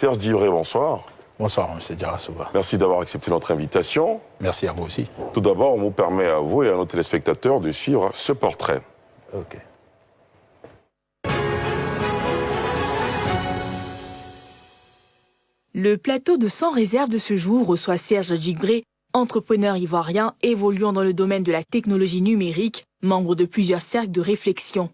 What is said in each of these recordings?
Serge Djibré, bonsoir. Bonsoir, M. Diarra-Souba. Merci d'avoir accepté notre invitation. Merci à vous aussi. Tout d'abord, on vous permet à vous et à nos téléspectateurs de suivre ce portrait. Ok. Le plateau de Sans réserve de ce jour reçoit Serge Djibré, entrepreneur ivoirien évoluant dans le domaine de la technologie numérique, membre de plusieurs cercles de réflexion.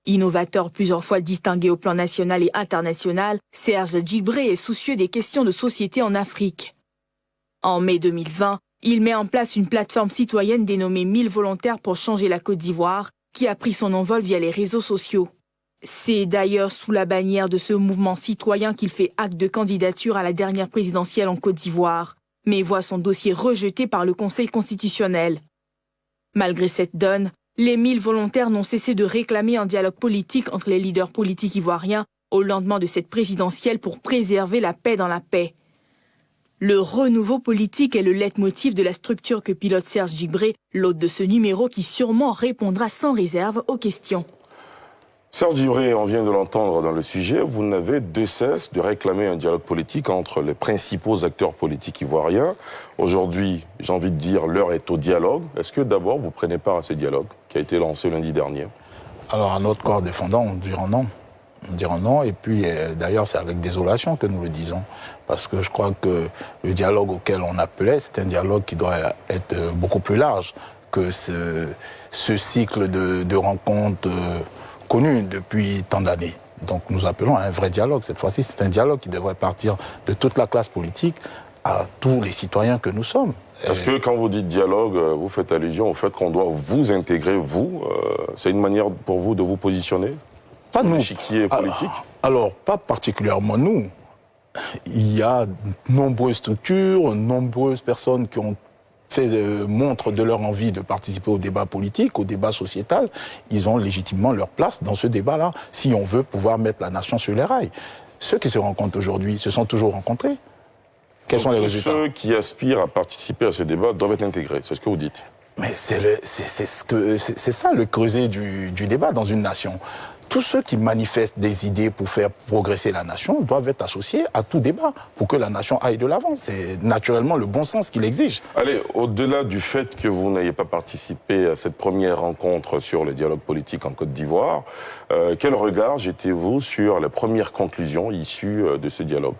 Innovateur plusieurs fois distingué au plan national et international, Serge Djibré est soucieux des questions de société en Afrique. En mai 2020, il met en place une plateforme citoyenne dénommée 1000 volontaires pour changer la Côte d'Ivoire, qui a pris son envol via les réseaux sociaux. C'est d'ailleurs sous la bannière de ce mouvement citoyen qu'il fait acte de candidature à la dernière présidentielle en Côte d'Ivoire, mais voit son dossier rejeté par le Conseil constitutionnel. Malgré cette donne, les 1000 volontaires n'ont cessé de réclamer un dialogue politique entre les leaders politiques ivoiriens au lendemain de cette présidentielle pour préserver la paix dans la paix. Le renouveau politique est le leitmotiv de la structure que pilote Serge Djibré, l'hôte de ce numéro qui sûrement répondra sans réserve aux questions. Serge Djibré, on vient de l'entendre dans le sujet, vous n'avez de cesse de réclamer un dialogue politique entre les principaux acteurs politiques ivoiriens. Aujourd'hui, j'ai envie de dire, l'heure est au dialogue. Est-ce que d'abord vous prenez part à ce dialogue qui a été lancé lundi dernier? Alors, à notre corps défendant, on dira non. On dira non, et puis d'ailleurs, c'est avec désolation que nous le disons. Parce que je crois que le dialogue auquel on appelait, c'est un dialogue qui doit être beaucoup plus large que ce cycle de rencontres connu depuis tant d'années. Donc nous appelons à un vrai dialogue. Cette fois-ci, c'est un dialogue qui devrait partir de toute la classe politique à tous les citoyens que nous sommes. Est-ce que quand vous dites dialogue, vous faites allusion au fait qu'on doit vous intégrer, vous? C'est une manière pour vous de vous positionner? Pas nous. L'échiquier politique? Alors, pas particulièrement nous. Il y a de nombreuses structures, nombreuses personnes qui ont fait montre de leur envie de participer au débat politique, au débat sociétal. Ils ont légitimement leur place dans ce débat-là, si on veut pouvoir mettre la nation sur les rails. Ceux qui se rencontrent aujourd'hui se sont toujours rencontrés. Quels sont les résultats? Ceux qui aspirent à participer à ce débat doivent être intégrés, c'est ce que vous dites. Mais c'est ça le creuset du débat dans une nation. Tous ceux qui manifestent des idées pour faire progresser la nation doivent être associés à tout débat pour que la nation aille de l'avant. C'est naturellement le bon sens qu'il exige. Allez, au-delà du fait que vous n'ayez pas participé à cette première rencontre sur le dialogue politique en Côte d'Ivoire, quel regard jetez-vous sur les premières conclusions issues de ce dialogue?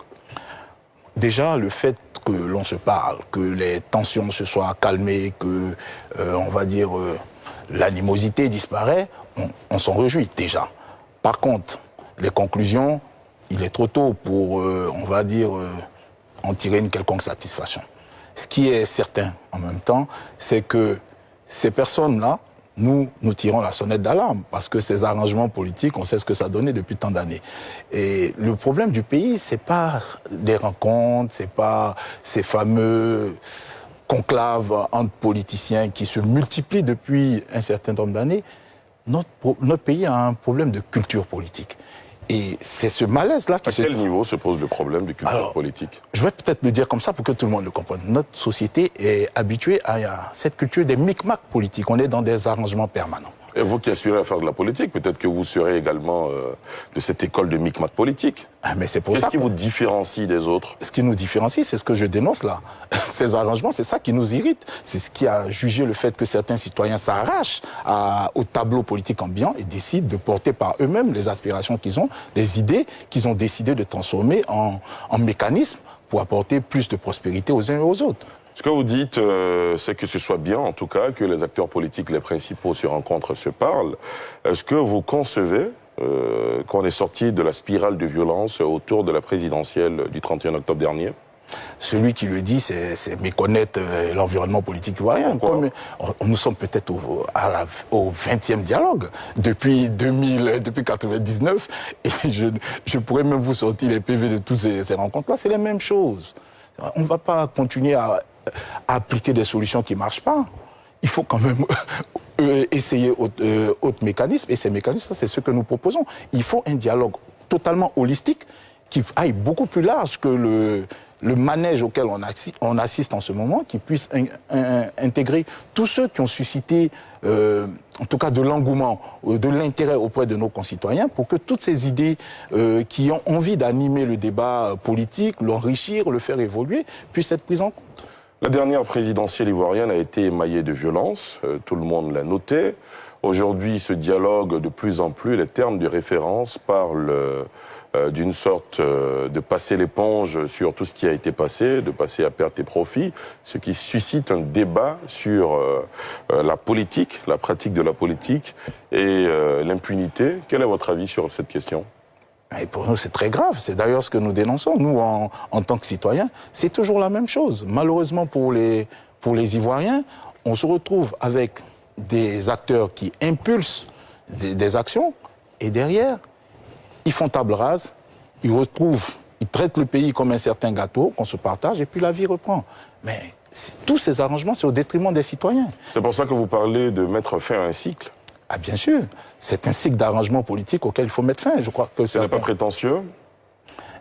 Déjà, le fait que l'on se parle, que les tensions se soient calmées, que, on va dire, l'animosité disparaît, on s'en réjouit déjà. Par contre, les conclusions, il est trop tôt pour, on va dire, en tirer une quelconque satisfaction. Ce qui est certain, en même temps, c'est que ces personnes-là, nous tirons la sonnette d'alarme, parce que ces arrangements politiques, on sait ce que ça donnait depuis tant d'années. Et le problème du pays, c'est pas des rencontres, c'est pas ces fameux conclaves entre politiciens qui se multiplient depuis un certain nombre d'années. Notre pays a un problème de culture politique. Et c'est ce malaise-là qui À quel niveau se pose le problème de culture politique? Je vais peut-être le dire comme ça pour que tout le monde le comprenne. Notre société est habituée à cette culture des micmacs politiques. On est dans des arrangements permanents. Et vous qui aspirez à faire de la politique, peut-être que vous serez également de cette école de micmac politique. Mais c'est pour ça. Qu'est-ce qui vous différencie des autres? Ce qui nous différencie, c'est ce que je dénonce là. Ces arrangements, c'est ça qui nous irrite. C'est ce qui a jugé le fait que certains citoyens s'arrachent au tableau politique ambiant et décident de porter par eux-mêmes les aspirations qu'ils ont, les idées qu'ils ont décidé de transformer en mécanismes pour apporter plus de prospérité aux uns et aux autres. Ce que vous dites, c'est que ce soit bien, en tout cas, que les acteurs politiques, les principaux, se rencontrent, se parlent. Est-ce que vous concevez qu'on est sorti de la spirale de violence autour de la présidentielle du 31 octobre dernier? Celui qui le dit, c'est méconnaître l'environnement politique ivoirien. Nous sommes peut-être au 20e dialogue depuis 1999, et je pourrais même vous sortir les PV de toutes ces rencontres-là. C'est les mêmes choses. On ne va pas continuer à appliquer des solutions qui ne marchent pas. Il faut quand même essayer autres mécanismes, et ces mécanismes, c'est ce que nous proposons. Il faut un dialogue totalement holistique qui aille beaucoup plus large que le manège auquel on assiste en ce moment, qui puisse intégrer tous ceux qui ont suscité, en tout cas de l'engouement, de l'intérêt auprès de nos concitoyens, pour que toutes ces idées qui ont envie d'animer le débat politique, l'enrichir, le faire évoluer, puissent être prises en compte. La dernière présidentielle ivoirienne a été émaillée de violence, tout le monde l'a noté. Aujourd'hui, ce dialogue, de plus en plus, les termes de référence parlent d'une sorte de passer l'éponge sur tout ce qui a été passé, de passer à perte et profit, ce qui suscite un débat sur la politique, la pratique de la politique et l'impunité. Quel est votre avis sur cette question ? Et pour nous, c'est très grave. C'est d'ailleurs ce que nous dénonçons. Nous, en tant que citoyens, c'est toujours la même chose. Malheureusement, pour les Ivoiriens, on se retrouve avec des acteurs qui impulsent des actions, et derrière, ils font table rase, ils traitent le pays comme un certain gâteau qu'on se partage, et puis la vie reprend. Mais tous ces arrangements, c'est au détriment des citoyens. C'est pour ça que vous parlez de mettre fin à un cycle ? Ah bien sûr, c'est un cycle d'arrangement politique auquel il faut mettre fin. Je crois que ce n'est pas prétentieux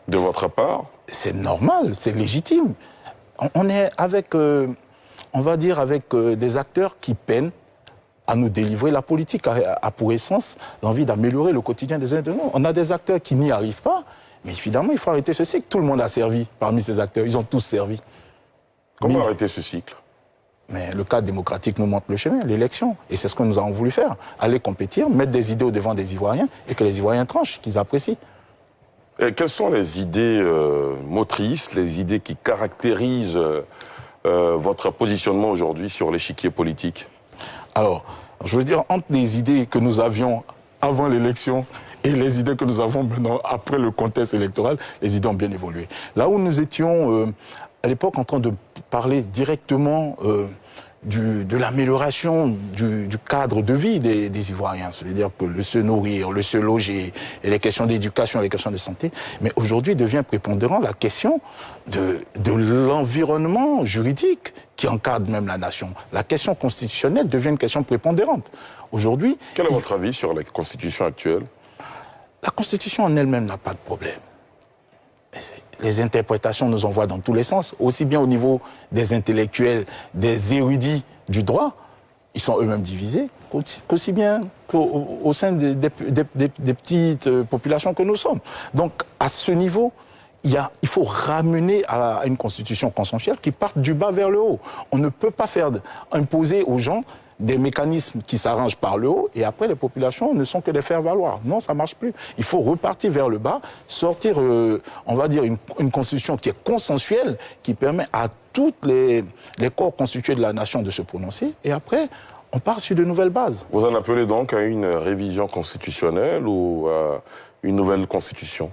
de votre part ? C'est normal, c'est légitime. On est avec, on va dire, avec des acteurs qui peinent à nous délivrer. La politique a pour essence l'envie d'améliorer le quotidien des uns et de nous. On a des acteurs qui n'y arrivent pas, mais évidemment, il faut arrêter ce cycle. Tout le monde a servi parmi ces acteurs, ils ont tous servi. Comment arrêter ce cycle ? Mais le cadre démocratique nous montre le chemin, l'élection. Et c'est ce que nous avons voulu faire. Aller compétir, mettre des idées au devant des Ivoiriens et que les Ivoiriens tranchent, qu'ils apprécient. Et quelles sont les idées motrices, les idées qui caractérisent votre positionnement aujourd'hui sur l'échiquier politique ? Alors, je veux dire, entre les idées que nous avions avant l'élection et les idées que nous avons maintenant après le contexte électoral, les idées ont bien évolué. Là où nous étions à l'époque en train de parler directement de l'amélioration du cadre de vie des Ivoiriens, c'est-à-dire que le se nourrir, le se loger, et les questions d'éducation, les questions de santé, mais aujourd'hui devient prépondérant la question de l'environnement juridique qui encadre même la nation. La question constitutionnelle devient une question prépondérante. Aujourd'hui... Quel est votre avis sur la Constitution actuelle ? La Constitution en elle-même n'a pas de problème. Les interprétations nous envoient dans tous les sens, aussi bien au niveau des intellectuels, des érudits du droit, ils sont eux-mêmes divisés, qu'aussi bien qu'au sein des petites populations que nous sommes. Donc, à ce niveau, il faut ramener à une constitution consensuelle qui parte du bas vers le haut. On ne peut pas imposer aux gens des mécanismes qui s'arrangent par le haut et après les populations ne sont que des faire-valoir. Non, ça ne marche plus. Il faut repartir vers le bas, sortir, on va dire, une constitution qui est consensuelle, qui permet à tous les corps constitués de la nation de se prononcer et après, on part sur de nouvelles bases. Vous en appelez donc à une révision constitutionnelle ou à une nouvelle constitution ?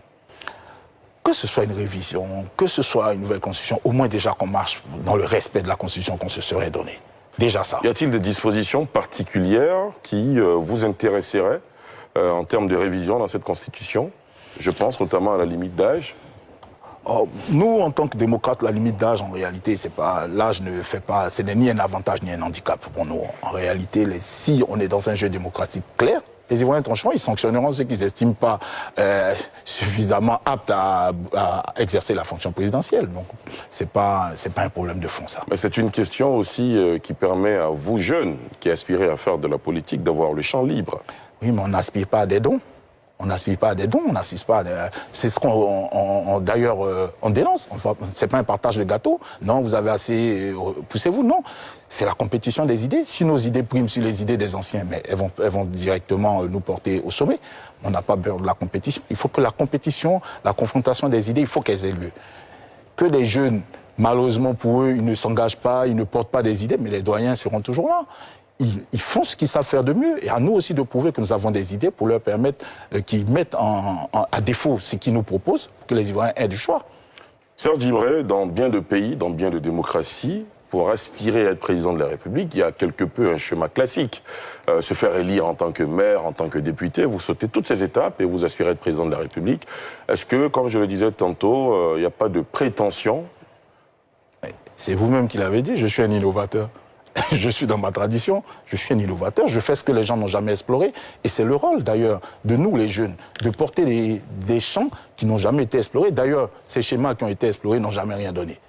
Que ce soit une révision, que ce soit une nouvelle constitution, au moins déjà qu'on marche dans le respect de la constitution qu'on se serait donné. Déjà ça. Y a-t-il des dispositions particulières qui vous intéresseraient en termes de révision dans cette Constitution ? Je pense notamment à la limite d'âge. Nous, en tant que démocrates, la limite d'âge, en réalité, l'âge ne fait pas, ce n'est ni un avantage ni un handicap pour nous. En réalité, si on est dans un jeu démocratique clair, les Ivoiriens tranchant, ils sanctionneront ceux qui n'estiment pas suffisamment aptes à exercer la fonction présidentielle. Donc, c'est pas un problème de fond, ça. Mais c'est une question aussi qui permet à vous, jeunes, qui aspirez à faire de la politique, d'avoir le champ libre. Oui, mais on n'aspire pas à des dons. On n'aspire pas à des dons, on n'assiste pas à des... C'est ce qu'on, d'ailleurs, on dénonce. C'est pas un partage de gâteau. Non, vous avez assez... Poussez-vous, non. C'est la compétition des idées. Si nos idées priment sur les idées des anciens, mais elles vont directement nous porter au sommet. On n'a pas peur de la compétition. Il faut que la compétition, la confrontation des idées, il faut qu'elles aient lieu. Que les jeunes, malheureusement pour eux, ils ne s'engagent pas, ils ne portent pas des idées, mais les doyens seront toujours là. Ils font ce qu'ils savent faire de mieux. Et à nous aussi de prouver que nous avons des idées pour leur permettre qu'ils mettent à défaut ce qu'ils nous proposent, pour que les Ivoiriens aient du choix. Serge Djibré, dans bien de pays, dans bien de démocraties, pour aspirer à être président de la République, il y a quelque peu un schéma classique. Se faire élire en tant que maire, en tant que député, vous sautez toutes ces étapes et vous aspirez à être président de la République. Est-ce que, comme je le disais tantôt, il n'y a pas de prétention ? C'est vous-même qui l'avez dit, je suis un innovateur. je suis dans ma tradition, je suis un innovateur, je fais ce que les gens n'ont jamais exploré. Et c'est le rôle, d'ailleurs, de nous, les jeunes, de porter des champs qui n'ont jamais été explorés. D'ailleurs, ces schémas qui ont été explorés n'ont jamais rien donné.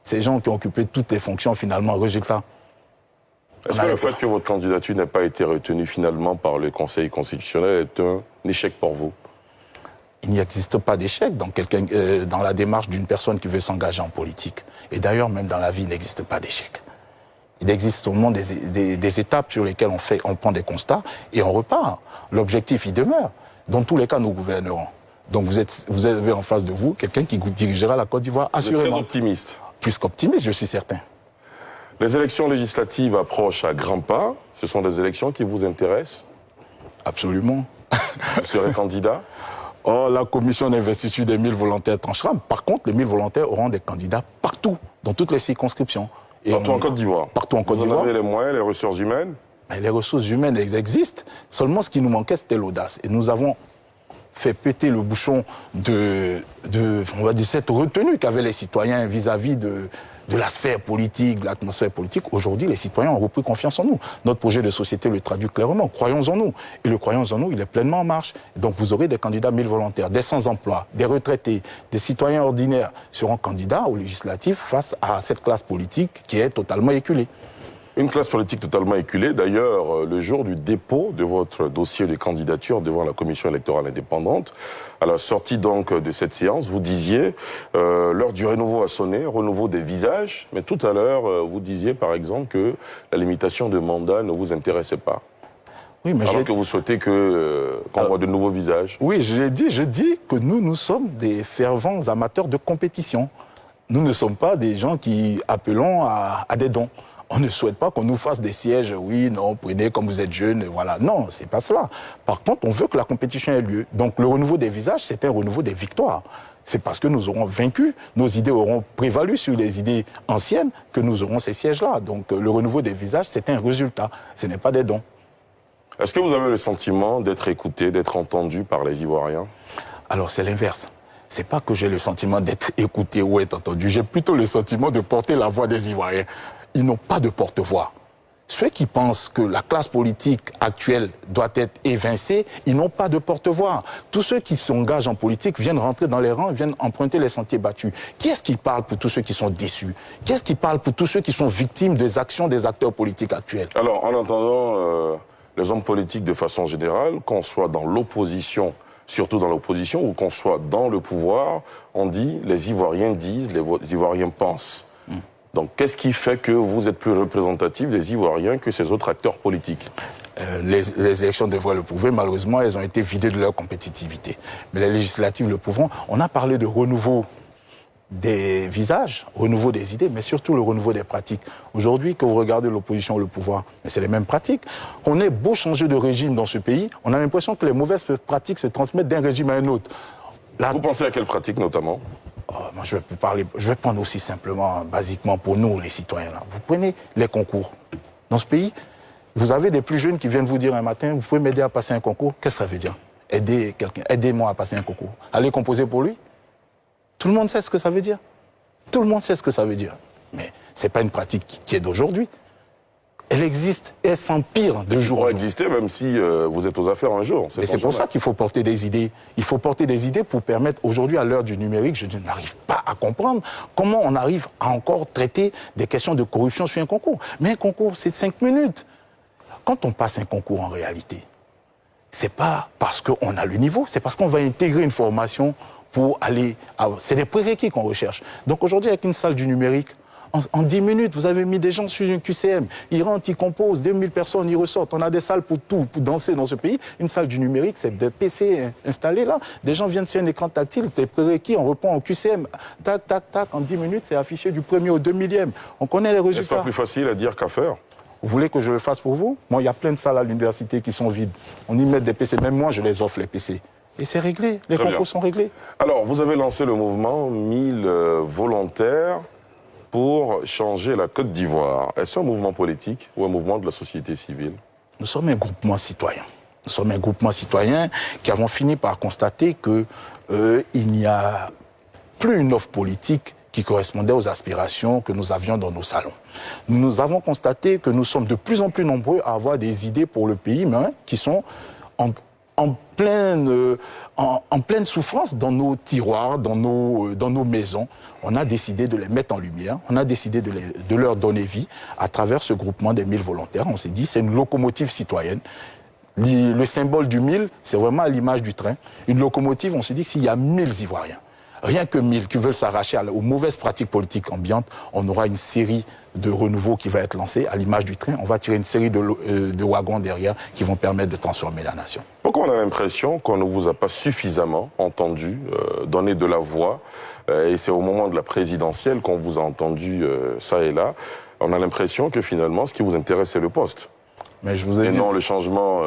Ces gens qui ont occupé toutes les fonctions, finalement, résultat. Est-ce que le fait que votre candidature n'ait pas été retenue finalement par le Conseil constitutionnel est un échec pour vous? Il n'existe pas d'échec dans la démarche d'une personne qui veut s'engager en politique. Et d'ailleurs, même dans la vie, il n'existe pas d'échec. Il existe au monde des étapes sur lesquelles on prend des constats et on repart. L'objectif, il demeure. Dans tous les cas, nous gouvernerons. Donc vous avez en face de vous quelqu'un qui dirigera la Côte d'Ivoire, assurément. Vous êtes très optimiste. Plus qu'optimiste, je suis certain. Les élections législatives approchent à grands pas. Ce sont des élections qui vous intéressent? Absolument. Vous serez candidat? Oh, la commission d'investiture des 1000 volontaires tranchera. Par contre, les 1000 volontaires auront des candidats partout, dans toutes les circonscriptions. Partout en Côte d'Ivoire? Partout en Côte d'Ivoire. Vous en avez les moyens, les ressources humaines? Mais les ressources humaines, elles existent. Seulement, ce qui nous manquait, c'était l'audace. Et nous avons fait péter le bouchon de cette retenue qu'avaient les citoyens vis-à-vis de la sphère politique, de l'atmosphère politique. Aujourd'hui, les citoyens ont repris confiance en nous. Notre projet de société le traduit clairement. Croyons en nous. Et le croyons en nous, il est pleinement en marche. Et donc, vous aurez des candidats 1000 volontaires, des sans-emploi, des retraités, des citoyens ordinaires seront candidats aux législatives face à cette classe politique qui est totalement éculée. Une classe politique totalement éculée. D'ailleurs, le jour du dépôt de votre dossier de candidature devant la commission électorale indépendante, à la sortie donc de cette séance, vous disiez l'heure du renouveau a sonné, renouveau des visages. Mais tout à l'heure, vous disiez par exemple que la limitation de mandat ne vous intéressait pas. Oui, mais alors que vous souhaitez qu'on voit de nouveaux visages. Oui, je dis que nous sommes des fervents amateurs de compétition. Nous ne sommes pas des gens qui appelons à des dons. On ne souhaite pas qu'on nous fasse des sièges, oui, non, prenez comme vous êtes jeune, voilà. Non, c'est pas cela. Par contre, on veut que la compétition ait lieu. Donc le renouveau des visages, c'est un renouveau des victoires. C'est parce que nous aurons vaincu, nos idées auront prévalu sur les idées anciennes que nous aurons ces sièges-là. Donc le renouveau des visages, c'est un résultat, ce n'est pas des dons. Est-ce que vous avez le sentiment d'être écouté, d'être entendu par les Ivoiriens? Alors c'est l'inverse. C'est pas que j'ai le sentiment d'être écouté ou être entendu, j'ai plutôt le sentiment de porter la voix des Ivoiriens. Ils n'ont pas de porte-voix. Ceux qui pensent que la classe politique actuelle doit être évincée, ils n'ont pas de porte-voix. Tous ceux qui s'engagent en politique viennent rentrer dans les rangs, viennent emprunter les sentiers battus. Qui est-ce qui parle pour tous ceux qui sont déçus? Qui est-ce qui parle pour tous ceux qui sont victimes des actions des acteurs politiques actuels? Alors, en entendant les hommes politiques de façon générale, qu'on soit dans l'opposition, surtout dans l'opposition, ou qu'on soit dans le pouvoir, on dit, les Ivoiriens disent, les Ivoiriens pensent. Donc, qu'est-ce qui fait que vous êtes plus représentatif des Ivoiriens que ces autres acteurs politiques? Les élections devraient le prouver. Malheureusement, elles ont été vidées de leur compétitivité. Mais les législatives le prouveront. On a parlé de renouveau des visages, renouveau des idées, mais surtout le renouveau des pratiques. Aujourd'hui, que vous regardez l'opposition ou le pouvoir, c'est les mêmes pratiques. On est beau changer de régime dans ce pays, on a l'impression que les mauvaises pratiques se transmettent d'un régime à un autre. Vous pensez à quelles pratiques notamment? Moi, je vais prendre aussi simplement, basiquement pour nous, les citoyens. Là. Vous prenez les concours. Dans ce pays, vous avez des plus jeunes qui viennent vous dire un matin, vous pouvez m'aider à passer un concours. Qu'est-ce que ça veut dire? Aider quelqu'un, aidez-moi à passer un concours. Allez composer pour lui? Tout le monde sait ce que ça veut dire. Tout le monde sait ce que ça veut dire. Mais ce n'est pas une pratique qui est d'aujourd'hui. Elle existe et elle s'empire de jour en jour. Elle exister même si vous êtes aux affaires un jour. Mais c'est pour ça qu'il faut porter des idées. Il faut porter des idées pour permettre, aujourd'hui, à l'heure du numérique, je n'arrive pas à comprendre comment on arrive à encore traiter des questions de corruption sur un concours. Mais un concours, c'est 5 minutes. Quand on passe un concours en réalité, c'est pas parce qu'on a le niveau, c'est parce qu'on va intégrer une formation pour aller... C'est des prérequis qu'on recherche. Donc aujourd'hui, avec une salle du numérique, en 10 minutes, vous avez mis des gens sur une QCM. Ils rentrent, ils composent, 2000 personnes, ils ressortent. On a des salles pour tout, pour danser dans ce pays. Une salle du numérique, c'est des PC installés là. Des gens viennent sur un écran tactile, des prérequis, on reprend en QCM. Tac, tac, tac, en 10 minutes, c'est affiché du 1er au 2 millième. On connaît les résultats. Est-ce pas plus facile à dire qu'à faire? Vous voulez que je le fasse pour vous? Moi, il y a plein de salles à l'université qui sont vides. On y met des PC. Même moi, je les offre, les PC. Et c'est réglé. Les concours sont réglés. Alors, vous avez lancé le mouvement 1000 volontaires pour changer la Côte d'Ivoire. Est-ce un mouvement politique ou un mouvement de la société civile? Nous sommes un groupement citoyen. Nous sommes un groupement citoyen qui avons fini par constater qu'il n'y a plus une offre politique qui correspondaient aux aspirations que nous avions dans nos salons. Nous avons constaté que nous sommes de plus en plus nombreux à avoir des idées pour le pays, mais qui sont en pleine souffrance dans nos tiroirs, dans nos maisons. On a décidé de les mettre en lumière, on a décidé de leur donner vie à travers ce groupement des 1000 volontaires. On s'est dit, c'est une locomotive citoyenne. Le symbole du 1000, c'est vraiment à l'image du train. Une locomotive, on s'est dit que s'il y a 1000 Ivoiriens, rien que 1000 qui veulent s'arracher aux mauvaises pratiques politiques ambiantes, on aura une série de renouveau qui va être lancée à l'image du train. On va tirer une série de wagons derrière qui vont permettre de transformer la nation. Pourquoi on a l'impression qu'on ne vous a pas suffisamment entendu donner de la voix et c'est au moment de la présidentielle qu'on vous a entendu ça et là. On a l'impression que finalement, ce qui vous intéresse, c'est le poste. Mais je vous ai dit, non le changement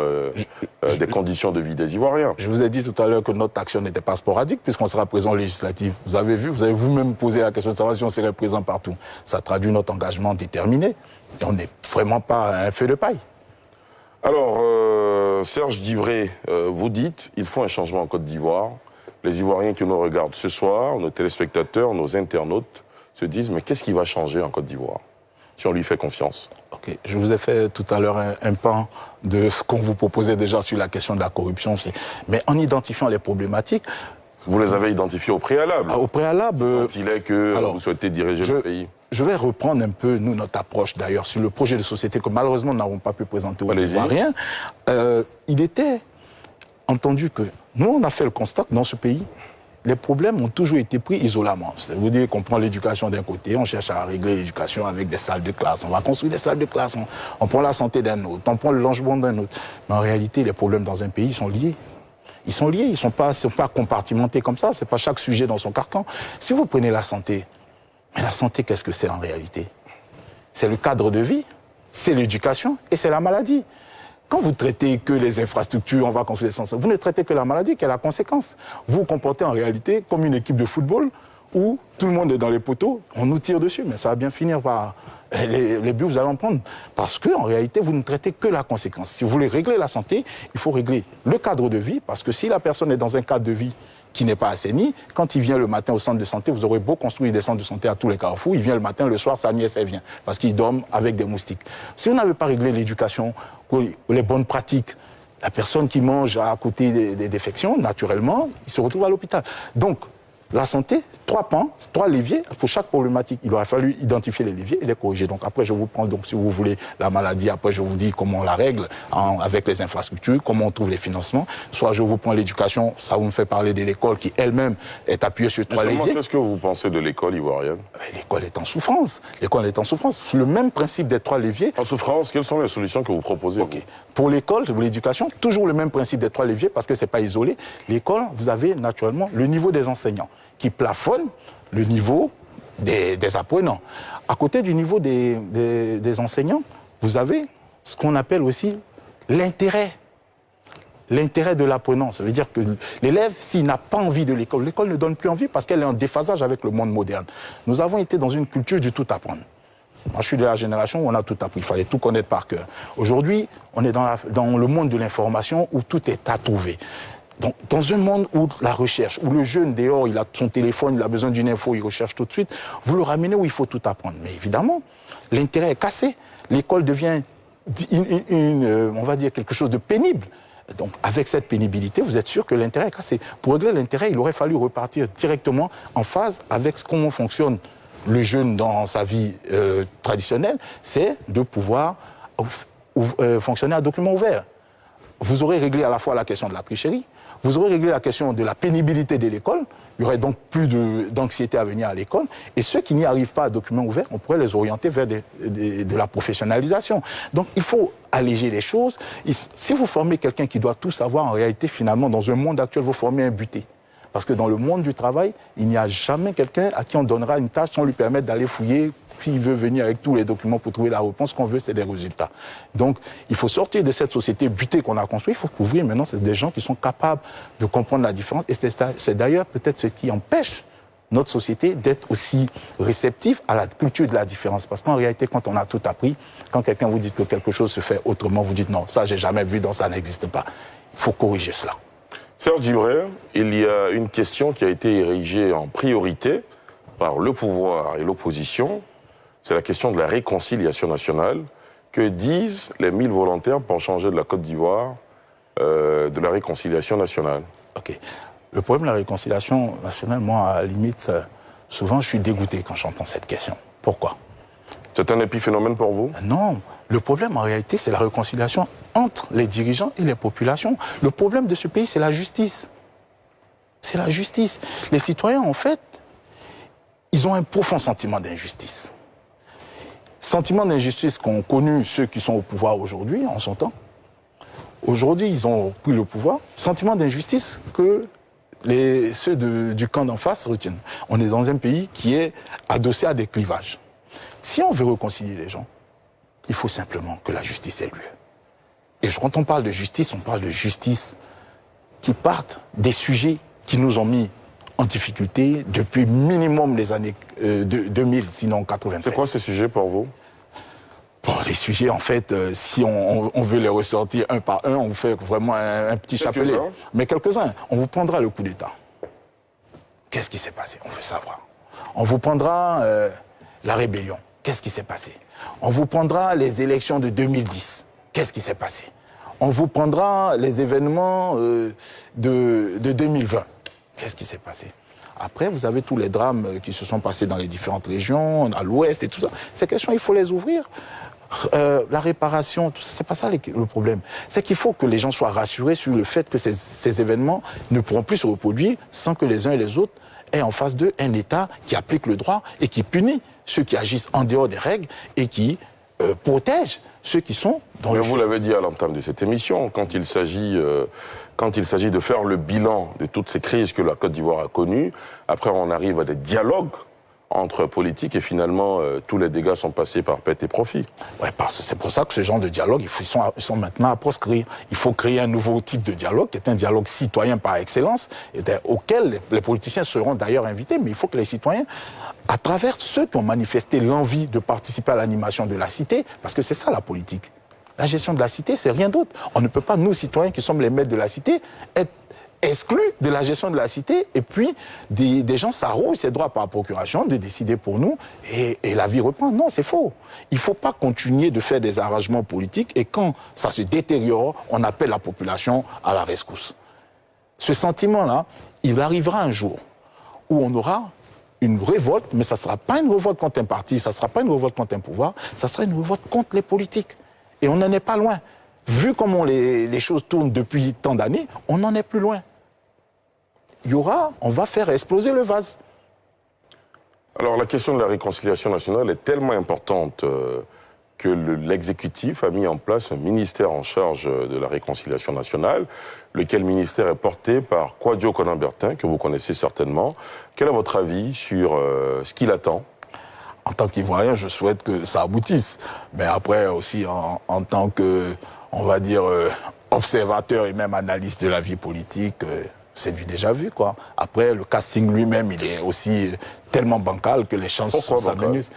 des conditions de vie des Ivoiriens. Je vous ai dit tout à l'heure que notre action n'était pas sporadique puisqu'on sera présent législatif. Vous avez vu, vous avez vous-même posé la question de savoir si on serait présent partout. Ça traduit notre engagement déterminé. Et on n'est vraiment pas un feu de paille. Alors, Serge Djibré, vous dites il faut un changement en Côte d'Ivoire. Les Ivoiriens qui nous regardent ce soir, nos téléspectateurs, nos internautes, se disent mais qu'est-ce qui va changer en Côte d'Ivoire si on lui fait confiance? Ok, je vous ai fait tout à l'heure un pan de ce qu'on vous proposait déjà sur la question de la corruption. Mais en identifiant les problématiques... Vous les avez identifiées au préalable? Au préalable... Quand il est que vous souhaitez diriger le pays. Je vais reprendre un peu, nous, notre approche d'ailleurs, sur le projet de société que malheureusement nous n'avons pas pu présenter aux Ivoiriens. Il était entendu que nous, on a fait le constat que dans ce pays, les problèmes ont toujours été pris isolément. C'est-à-dire qu'on prend l'éducation d'un côté, on cherche à régler l'éducation avec des salles de classe. On va construire des salles de classe, on prend la santé d'un autre, on prend le logement d'un autre. Mais en réalité, les problèmes dans un pays, ils sont liés. Ils sont liés, ils ne sont pas compartimentés comme ça. Ce n'est pas chaque sujet dans son carcan. Si vous prenez la santé, mais la santé, qu'est-ce que c'est en réalité? C'est le cadre de vie, c'est l'éducation et c'est la maladie. Quand vous traitez que les infrastructures, on va construire des centres, vous ne traitez que la maladie qui est la conséquence. Vous vous comportez en réalité comme une équipe de football où tout le monde est dans les poteaux, on nous tire dessus, mais ça va bien finir par les buts, vous allez en prendre. Parce qu'en réalité, vous ne traitez que la conséquence. Si vous voulez régler la santé, il faut régler le cadre de vie, parce que si la personne est dans un cadre de vie qui n'est pas assaini, quand il vient le matin au centre de santé, vous aurez beau construire des centres de santé à tous les carrefours, il vient le matin, le soir, sa nièce, elle vient, parce qu'il dorme avec des moustiques. Si vous n'avez pas réglé l'éducation, les bonnes pratiques, la personne qui mange à côté des défections, naturellement, il se retrouve à l'hôpital. Donc, la santé, 3 pans, 3 leviers. Pour chaque problématique, il aurait fallu identifier les leviers et les corriger. Donc après, je vous prends, donc, si vous voulez, la maladie. Après, je vous dis comment on la règle avec les infrastructures, comment on trouve les financements. Soit je vous prends l'éducation, ça vous me fait parler de l'école qui elle-même est appuyée sur 3 leviers. Qu'est-ce que vous pensez de l'école ivoirienne? L'école est en souffrance. L'école est en souffrance. Sous le même principe des 3 leviers. En souffrance, quelles sont les solutions que vous proposez? Okay. Pour l'école, pour l'éducation, toujours le même principe des 3 leviers parce que c'est pas isolé. L'école, vous avez naturellement le niveau des enseignants qui plafonne le niveau des apprenants. À côté du niveau des enseignants, vous avez ce qu'on appelle aussi l'intérêt. L'intérêt de l'apprenant. Ça veut dire que l'élève, s'il n'a pas envie de l'école, l'école ne donne plus envie parce qu'elle est en déphasage avec le monde moderne. Nous avons été dans une culture du tout apprendre. Moi, je suis de la génération où on a tout appris. Il fallait tout connaître par cœur. Aujourd'hui, on est dans le monde de l'information où tout est à trouver. Donc, dans un monde où la recherche, où le jeune dehors, il a son téléphone, il a besoin d'une info, il recherche tout de suite, vous le ramenez où il faut tout apprendre. Mais évidemment, l'intérêt est cassé. L'école devient, on va dire, quelque chose de pénible. Donc, avec cette pénibilité, vous êtes sûr que l'intérêt est cassé. Pour régler l'intérêt, il aurait fallu repartir directement en phase avec comment fonctionne le jeune dans sa vie traditionnelle, c'est de pouvoir fonctionner à document ouvert. Vous aurez réglé à la fois la question de la tricherie, vous aurez réglé la question de la pénibilité de l'école, il y aurait donc plus d'anxiété à venir à l'école, et ceux qui n'y arrivent pas à document ouvert, on pourrait les orienter vers de la professionnalisation. Donc il faut alléger les choses. Si vous formez quelqu'un qui doit tout savoir, en réalité, finalement, dans un monde actuel, vous formez un buté. Parce que dans le monde du travail, il n'y a jamais quelqu'un à qui on donnera une tâche sans lui permettre d'aller fouiller. S'il veut venir avec tous les documents pour trouver la réponse, ce qu'on veut, c'est des résultats. Donc, il faut sortir de cette société butée qu'on a construite. Il faut couvrir maintenant, c'est des gens qui sont capables de comprendre la différence. Et c'est d'ailleurs peut-être ce qui empêche notre société d'être aussi réceptive à la culture de la différence. Parce qu'en réalité, quand on a tout appris, quand quelqu'un vous dit que quelque chose se fait autrement, vous dites non, ça, j'ai jamais vu, donc ça n'existe pas. Il faut corriger cela. Serge Djibré, il y a une question qui a été érigée en priorité par le pouvoir et l'opposition, c'est la question de la réconciliation nationale. Que disent les 1000 volontaires pour changer de la Côte d'Ivoire de la réconciliation nationale? Ok. Le problème de la réconciliation nationale, moi, à la limite, souvent, je suis dégoûté quand j'entends cette question. Pourquoi? C'est un épiphénomène pour vous? Non. Le problème, en réalité, c'est la réconciliation entre les dirigeants et les populations. Le problème de ce pays, c'est la justice. C'est la justice. Les citoyens, en fait, ils ont un profond sentiment d'injustice. Sentiment d'injustice qu'ont connu ceux qui sont au pouvoir aujourd'hui, en son temps. Aujourd'hui, ils ont pris le pouvoir. Sentiment d'injustice que ceux du camp d'en face retiennent. On est dans un pays qui est adossé à des clivages. Si on veut réconcilier les gens, il faut simplement que la justice ait lieu. Et quand on parle de justice, on parle de justice qui parte des sujets qui nous ont mis en difficulté depuis minimum les années 2000, sinon 93. C'est quoi ces sujets pour vous? Bon, les sujets, en fait, si on veut les ressortir un par un, on vous fait vraiment un petit chapelet. Mais quelques-uns. On vous prendra le coup d'État. Qu'est-ce qui s'est passé? On veut savoir. On vous prendra la rébellion. Qu'est-ce qui s'est passé? On vous prendra les élections de 2010. Qu'est-ce qui s'est passé? On vous prendra les événements de 2020. Qu'est-ce qui s'est passé? Après, vous avez tous les drames qui se sont passés dans les différentes régions, à l'ouest et tout ça. Ces questions, il faut les ouvrir. La réparation, tout ça, c'est pas ça le problème. C'est qu'il faut que les gens soient rassurés sur le fait que ces événements ne pourront plus se reproduire sans que les uns et les autres aient en face d'eux un État qui applique le droit et qui punit ceux qui agissent en dehors des règles et qui protège ceux qui sont dans le... Mais vous l'avez dit à l'entame de cette émission, quand il s'agit de faire le bilan de toutes ces crises que la Côte d'Ivoire a connues, après on arrive à des dialogues entre politiques et finalement tous les dégâts sont passés par perte et profit. Ouais, c'est pour ça que ce genre de dialogue, ils sont maintenant à proscrire. Il faut créer un nouveau type de dialogue, qui est un dialogue citoyen par excellence, et auquel les politiciens seront d'ailleurs invités, mais il faut que les citoyens, à travers ceux qui ont manifesté l'envie de participer à l'animation de la cité, parce que c'est ça la politique. La gestion de la cité, c'est rien d'autre. On ne peut pas, nous, citoyens qui sommes les maîtres de la cité, être exclus de la gestion de la cité, et puis des gens s'arrogent ces droits par procuration de décider pour nous, et la vie reprend. Non, c'est faux. Il ne faut pas continuer de faire des arrangements politiques, et quand ça se détériore, on appelle la population à la rescousse. Ce sentiment-là, il arrivera un jour où on aura une révolte, mais ça ne sera pas une révolte contre un parti, ça ne sera pas une révolte contre un pouvoir, ça sera une révolte contre les politiques. Et on n'en est pas loin. Vu comment les choses tournent depuis tant d'années, on n'en est plus loin. On va faire exploser le vase. Alors la question de la réconciliation nationale est tellement importante que l'exécutif a mis en place un ministère en charge de la réconciliation nationale, lequel ministère est porté par Kouadio Konan-Bertin, que vous connaissez certainement. Quel est votre avis sur ce qu'il attend? En tant qu'Ivoirien, je souhaite que ça aboutisse. Mais après aussi, en tant que, on va dire, observateur et même analyste de la vie politique, c'est du déjà vu, quoi. Après, le casting lui-même, il est aussi tellement bancal que les chances s'amenuisent.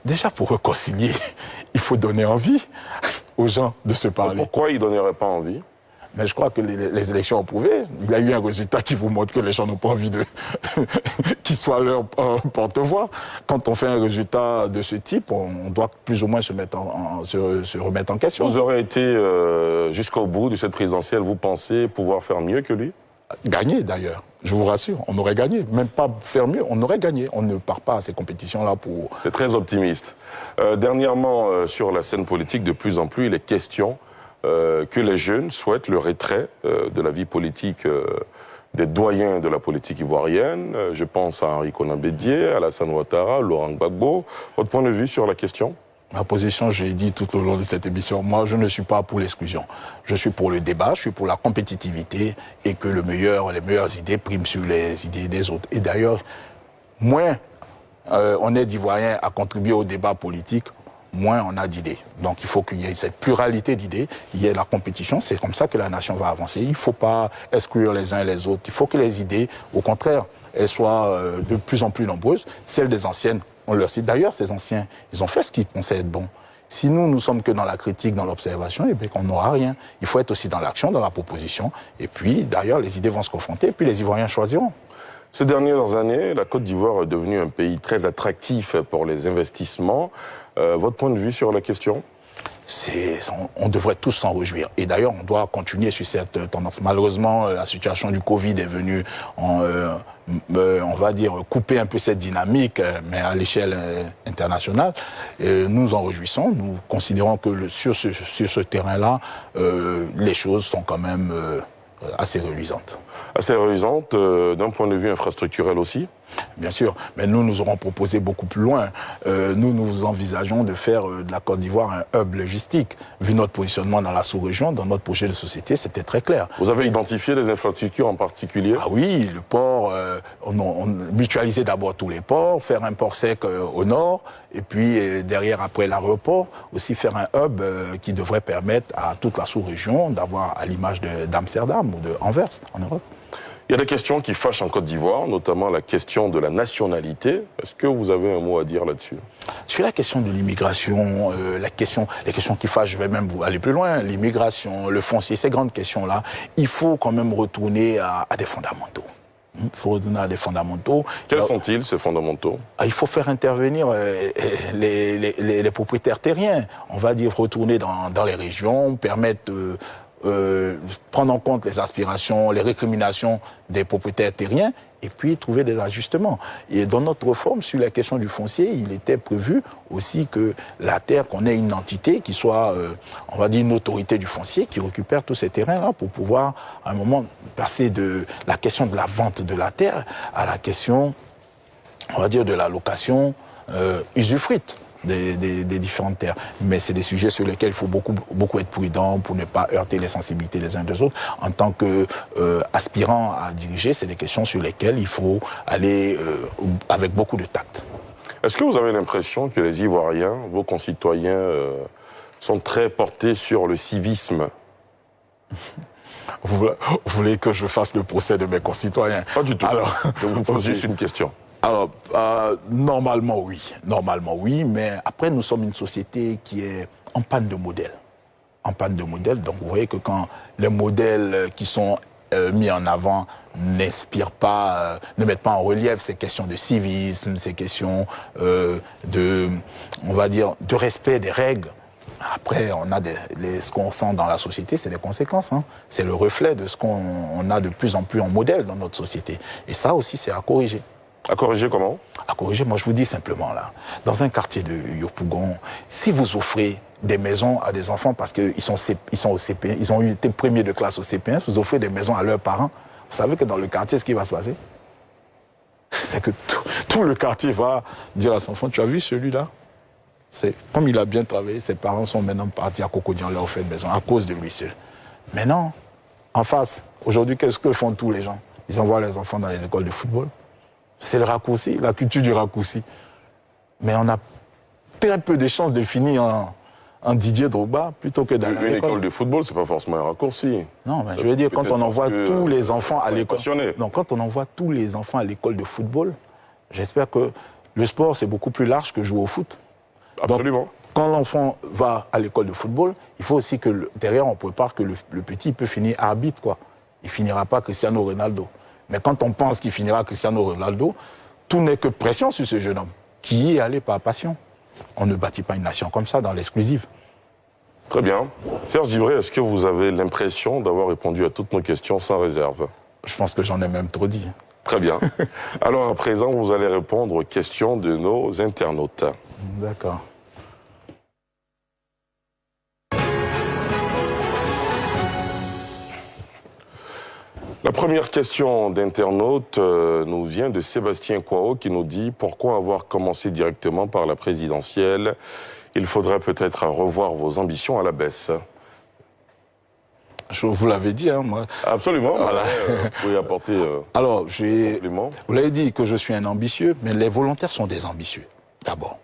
Déjà, pour réconcilier, il faut donner envie aux gens de se parler. Pourquoi ils ne donneraient pas envie? Mais je crois que les élections ont prouvé. Il y a eu un résultat qui vous montre que les gens n'ont pas envie qu'ils soient leur porte-voix. Quand on fait un résultat de ce type, on doit plus ou moins se remettre en question. Vous aurez été jusqu'au bout de cette présidentielle, vous pensez pouvoir faire mieux que lui? Gagner d'ailleurs, je vous rassure, on aurait gagné. Même pas faire mieux, on aurait gagné. On ne part pas à ces compétitions-là pour... C'est très optimiste. Dernièrement, sur la scène politique, de plus en plus, il est question que les jeunes souhaitent le retrait de la vie politique des doyens de la politique ivoirienne. Je pense à Henri Konan Bédié, à Alassane Ouattara, Laurent Gbagbo. Votre point de vue sur la question? Ma position, je l'ai dit tout au long de cette émission, moi je ne suis pas pour l'exclusion. Je suis pour le débat, je suis pour la compétitivité et que les meilleures idées priment sur les idées des autres. Et d'ailleurs, moins on est d'Ivoiriens à contribuer au débat politique, moins on a d'idées. Donc il faut qu'il y ait cette pluralité d'idées, il y ait la compétition, c'est comme ça que la nation va avancer. Il ne faut pas exclure les uns et les autres, il faut que les idées, au contraire, elles soient de plus en plus nombreuses. Celles des anciennes, on leur cite. D'ailleurs, ces anciens, ils ont fait ce qu'ils pensaient être bon. Si nous sommes que dans la critique, dans l'observation, eh bien qu'on n'aura rien. Il faut être aussi dans l'action, dans la proposition. Et puis, d'ailleurs, les idées vont se confronter, et puis les Ivoiriens choisiront. Ces dernières années, la Côte d'Ivoire est devenue un pays très attractif pour les investissements. Votre point de vue sur la question ? On devrait tous s'en réjouir. Et d'ailleurs, on doit continuer sur cette tendance. Malheureusement, la situation du Covid est venue, on va dire, couper un peu cette dynamique, mais à l'échelle internationale. Et nous en réjouissons. Nous considérons que sur ce terrain-là, les choses sont quand même assez reluisantes. Assez reluisantes, d'un point de vue infrastructurel aussi ? Bien sûr, mais nous aurons proposé beaucoup plus loin. Nous envisageons de faire de la Côte d'Ivoire un hub logistique. Vu notre positionnement dans la sous-région, dans notre projet de société, c'était très clair. Vous avez identifié les infrastructures en particulier ? Ah oui, le port, on mutualisait d'abord tous les ports, faire un port sec au nord, et puis derrière, après l'aéroport, aussi faire un hub qui devrait permettre à toute la sous-région d'avoir à l'image d'Amsterdam ou de Anvers en Europe. Il y a des questions qui fâchent en Côte d'Ivoire, notamment la question de la nationalité. Est-ce que vous avez un mot à dire là-dessus ? Sur la question de l'immigration, les questions qui fâchent, je vais même aller plus loin, l'immigration, le foncier, ces grandes questions-là, il faut quand même retourner à des fondamentaux. Il faut retourner à des fondamentaux. Quels sont-ils, ces fondamentaux ? Il faut faire intervenir les propriétaires terriens. On va dire retourner dans les régions, permettre prendre en compte les aspirations, les récriminations des propriétaires terriens et puis trouver des ajustements. Et dans notre réforme, sur la question du foncier, il était prévu aussi que la terre, qu'on ait une entité qui soit, on va dire, une autorité du foncier qui récupère tous ces terrains-là pour pouvoir, à un moment, passer de la question de la vente de la terre à la question, on va dire, de la location usufruite des différentes terres. Mais c'est des sujets sur lesquels il faut beaucoup être prudent pour ne pas heurter les sensibilités des uns des autres. En tant qu'aspirant à diriger, c'est des questions sur lesquelles il faut aller avec beaucoup de tact. Est-ce que vous avez l'impression que les Ivoiriens, vos concitoyens, sont très portés sur le civisme ? Vous voulez que je fasse le procès de mes concitoyens ? Pas du tout. Alors, je vous pose juste une question. Alors, normalement oui, mais après nous sommes une société qui est en panne de modèle. Donc vous voyez que quand les modèles qui sont mis en avant n'inspirent pas, ne mettent pas en relief ces questions de civisme, ces questions on va dire, de respect des règles. Après, on a ce qu'on sent dans la société, c'est les conséquences. C'est le reflet de ce qu'on a de plus en plus en modèle dans notre société. Et ça aussi, c'est à corriger. À corriger comment ? À corriger, moi je vous dis simplement là, dans un quartier de Yopougon, si vous offrez des maisons à des enfants parce qu'ils sont au CP, ils ont été premiers de classe au CP1, vous offrez des maisons à leurs parents, vous savez que dans le quartier, ce qui va se passer, c'est que tout le quartier va dire à son enfant, tu as vu celui-là ? Comme il a bien travaillé, ses parents sont maintenant partis à Cocody, on leur a fait une maison à cause de lui seul. Mais non, en face, aujourd'hui, qu'est-ce que font tous les gens ? Ils envoient les enfants dans les écoles de football. C'est le raccourci, la culture du raccourci. Mais on a très peu de chances de finir en Didier Drogba plutôt que dans une école de football, c'est pas forcément un raccourci. Non, mais je veux dire, quand on envoie tous les enfants à l'école... Non, quand on envoie tous les enfants à l'école de football, j'espère que le sport, c'est beaucoup plus large que jouer au foot. Absolument. Donc, quand l'enfant va à l'école de football, il faut aussi que derrière, on prépare que le petit peut finir arbitre, quoi. Il finira pas Cristiano Ronaldo. Mais quand on pense qu'il finira Cristiano Ronaldo, tout n'est que pression sur ce jeune homme, qui y est allé par passion. On ne bâtit pas une nation comme ça, dans l'exclusive. Très bien. Serge Djibré, est-ce que vous avez l'impression d'avoir répondu à toutes nos questions sans réserve ? Je pense que j'en ai même trop dit. Très bien. Alors à présent, vous allez répondre aux questions de nos internautes. D'accord. La première question d'internaute nous vient de Sébastien Kouao qui nous dit « Pourquoi avoir commencé directement par la présidentielle ? Il faudrait peut-être revoir vos ambitions à la baisse. » Je vous l'avais dit, moi. Absolument. Voilà. Vous pouvez apporter Alors, vous l'avez dit que je suis un ambitieux, mais les volontaires sont des ambitieux, d'abord.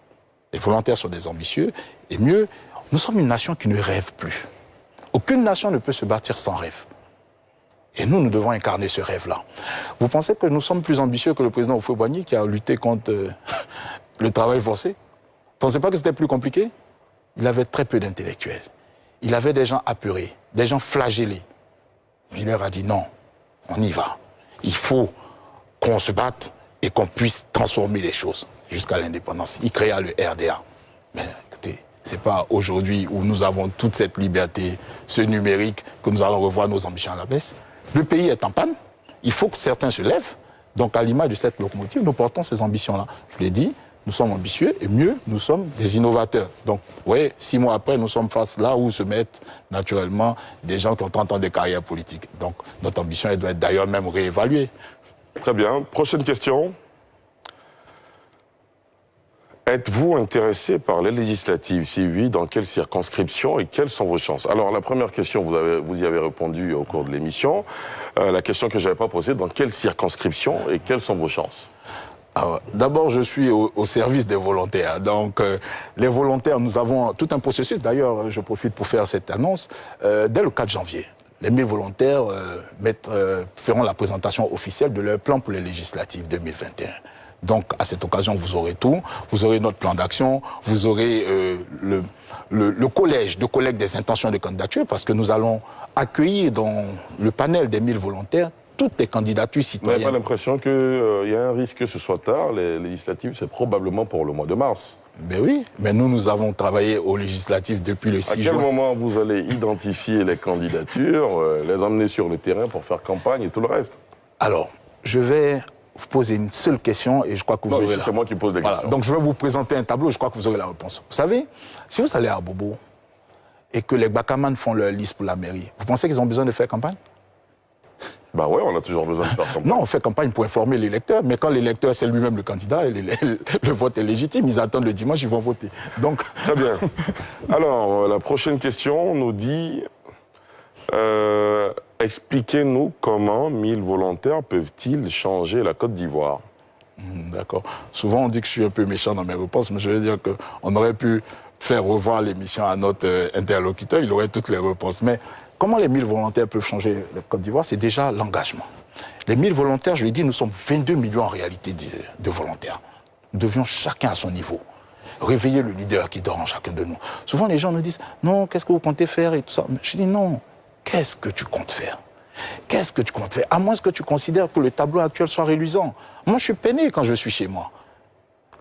Les volontaires sont des ambitieux, et mieux, nous sommes une nation qui ne rêve plus. Aucune nation ne peut se bâtir sans rêve. Et nous devons incarner ce rêve-là. Vous pensez que nous sommes plus ambitieux que le président Houphouët-Boigny qui a lutté contre le travail forcé ? Vous ne pensez pas que c'était plus compliqué ? Il avait très peu d'intellectuels. Il avait des gens apeurés, des gens flagellés. Mais il leur a dit non, on y va. Il faut qu'on se batte et qu'on puisse transformer les choses jusqu'à l'indépendance. Il créa le RDA. Mais écoutez, c'est pas aujourd'hui où nous avons toute cette liberté, ce numérique, que nous allons revoir nos ambitions à la baisse. Le pays est en panne. Il faut que certains se lèvent. Donc, à l'image de cette locomotive, nous portons ces ambitions-là. Je l'ai dit, nous sommes ambitieux et mieux, nous sommes des innovateurs. Donc, oui, 6 mois après, nous sommes face là où se mettent naturellement des gens qui ont 30 ans de carrière politique. Donc, notre ambition, elle doit être d'ailleurs même réévaluée. Très bien. Prochaine question. Êtes-vous intéressé par les législatives? Si oui, dans quelle circonscription et quelles sont vos chances? Alors, la première question, vous y avez répondu au cours de l'émission. La question que je n'avais pas posée, dans quelle circonscription et quelles sont vos chances? D'abord, je suis au service des volontaires. Donc, les volontaires, nous avons tout un processus. D'ailleurs, je profite pour faire cette annonce. Dès le 4 janvier, les 1000 volontaires feront la présentation officielle de leur plan pour les législatives 2021. Donc, à cette occasion, vous aurez tout. Vous aurez notre plan d'action. Vous aurez le collège de collecte des intentions de candidature, parce que nous allons accueillir dans le panel des 1000 volontaires toutes les candidatures citoyennes. Vous n'avez pas l'impression qu'il y a un risque que ce soit tard? Les législatives, c'est probablement pour le mois de mars. Ben oui, mais nous avons travaillé aux législatives depuis le 6 juin. À quel moment vous allez identifier les candidatures, les emmener sur le terrain pour faire campagne et tout le reste? Alors, je vais vous poser une seule question et je crois que vous aurez la... C'est moi qui pose les questions. Donc je vais vous présenter un tableau, je crois que vous aurez la réponse. Vous savez, si vous allez à Bobo et que les Bakaman font leur liste pour la mairie, vous pensez qu'ils ont besoin de faire campagne? Bah ouais, on a toujours besoin de faire campagne. Non, on fait campagne pour informer l'électeur, mais quand l'électeur c'est lui-même le candidat, le vote est légitime, ils attendent le dimanche, ils vont voter. Donc... Très bien. Alors, la prochaine question nous dit... expliquez-nous comment 1000 volontaires peuvent-ils changer la Côte d'Ivoire? D'accord. Souvent, on dit que je suis un peu méchant dans mes réponses, mais je veux dire qu'on aurait pu faire revoir l'émission à notre interlocuteur, il aurait toutes les réponses. Mais comment les 1000 volontaires peuvent changer la Côte d'Ivoire? C'est déjà l'engagement. Les 1000 volontaires, je l'ai dit, nous sommes 22 millions en réalité de volontaires. Nous devions chacun à son niveau réveiller le leader qui dort en chacun de nous. Souvent, les gens nous disent « Non, qu'est-ce que vous comptez faire ?» et tout ça. Je dis « Non, qu'est-ce que tu comptes faire? Qu'est-ce que tu comptes faire? À moins que tu considères que le tableau actuel soit réluisant. Moi, je suis peiné quand je suis chez moi.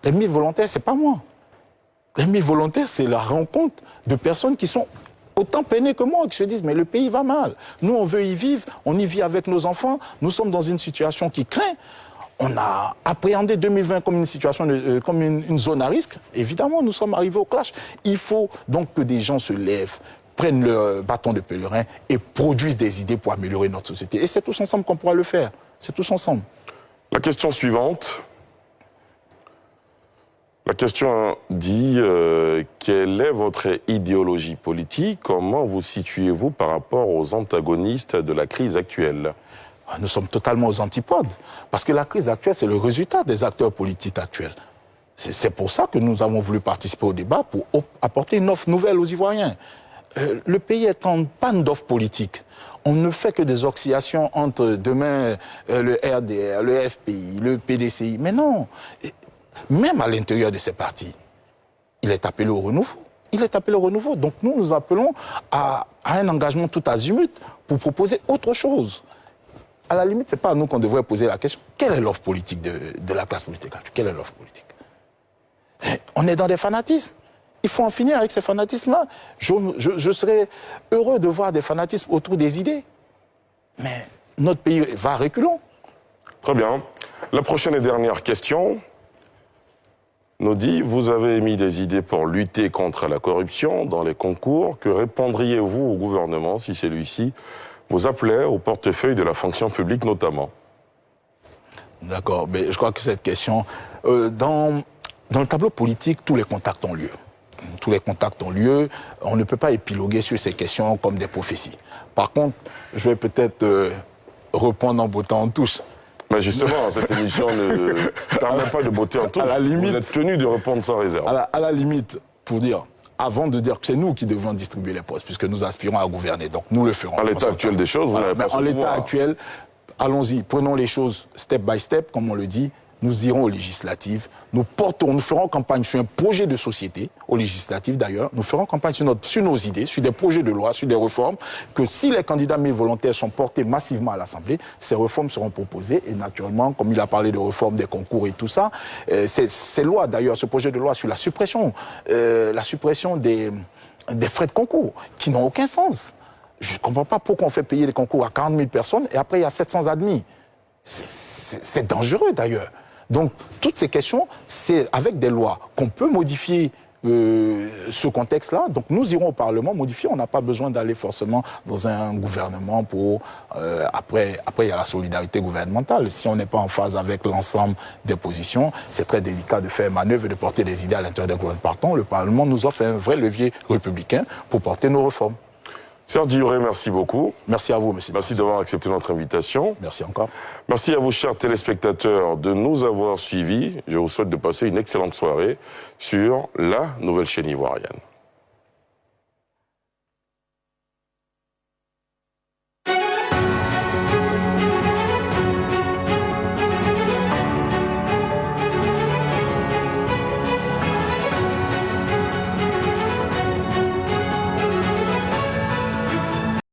Les 1000 volontaires, c'est pas moi. Les 1000 volontaires, c'est la rencontre de personnes qui sont autant peinés que moi, qui se disent « Mais le pays va mal. Nous, on veut y vivre, on y vit avec nos enfants. Nous sommes dans une situation qui craint. On a appréhendé 2020 comme une situation, comme une zone à risque. Évidemment, nous sommes arrivés au clash. Il faut donc que des gens se lèvent, prennent leur bâton de pèlerin et produisent des idées pour améliorer notre société. Et c'est tous ensemble qu'on pourra le faire. C'est tous ensemble. La question suivante. La question dit quelle est votre idéologie politique? Comment vous situez-vous par rapport aux antagonistes de la crise actuelle? Nous sommes totalement aux antipodes. Parce que la crise actuelle, c'est le résultat des acteurs politiques actuels. C'est pour ça que nous avons voulu participer au débat, pour apporter une offre nouvelle aux Ivoiriens. Le pays est en panne d'offres politiques. On ne fait que des oscillations entre demain le RDR, le FPI, le PDCI. Mais non, même à l'intérieur de ces partis, il est appelé au renouveau. Il est appelé au renouveau. Donc nous appelons à un engagement tout azimut pour proposer autre chose. À la limite, ce n'est pas à nous qu'on devrait poser la question. Quelle est l'offre politique de la classe politique actuelle? Quelle est l'offre politique? On est dans des fanatismes. Il faut en finir avec ces fanatismes-là. Je serais heureux de voir des fanatismes autour des idées. Mais notre pays va reculons. Très bien. La prochaine et dernière question nous dit, vous avez émis des idées pour lutter contre la corruption dans les concours. Que répondriez-vous au gouvernement si celui-ci vous appelait au portefeuille de la fonction publique notamment? D'accord, mais je crois que cette question... dans le tableau politique, tous les contacts ont lieu. Tous les contacts ont lieu. On ne peut pas épiloguer sur ces questions comme des prophéties. Par contre, je vais peut-être répondre en bottant en touche. Mais justement, cette émission ne permet pas de botter en touche. Vous êtes tenu de répondre sans réserve. À la limite, pour dire, avant de dire que c'est nous qui devons distribuer les postes, puisque nous aspirons à gouverner, donc nous le ferons. À l'état actuel des choses, vous n'avez pas ce pouvoir. En l'état actuel, allons-y, prenons les choses step by step, comme on le dit. nous irons aux législatives, nous ferons campagne sur un projet de société, aux législatives d'ailleurs, nous ferons campagne sur nos idées, sur des projets de loi, sur des réformes, que si les candidats mais volontaires sont portés massivement à l'Assemblée, ces réformes seront proposées et naturellement, comme il a parlé de réforme des concours et tout ça, ces lois d'ailleurs, ce projet de loi sur la suppression des frais de concours, qui n'ont aucun sens. Je ne comprends pas pourquoi on fait payer les concours à 40 000 personnes et après il y a 700 admis. C'est dangereux d'ailleurs. Donc toutes ces questions, c'est avec des lois qu'on peut modifier ce contexte-là. Donc nous irons au Parlement modifier. On n'a pas besoin d'aller forcément dans un gouvernement pour... après, il y a la solidarité gouvernementale. Si on n'est pas en phase avec l'ensemble des positions, c'est très délicat de faire manœuvre et de porter des idées à l'intérieur des gouvernements. Partons, le Parlement nous offre un vrai levier républicain pour porter nos réformes. Serge Djibré, merci beaucoup. Merci à vous, monsieur. Merci d'avoir accepté notre invitation. Merci encore. Merci à vous, chers téléspectateurs, de nous avoir suivis. Je vous souhaite de passer une excellente soirée sur la nouvelle chaîne ivoirienne.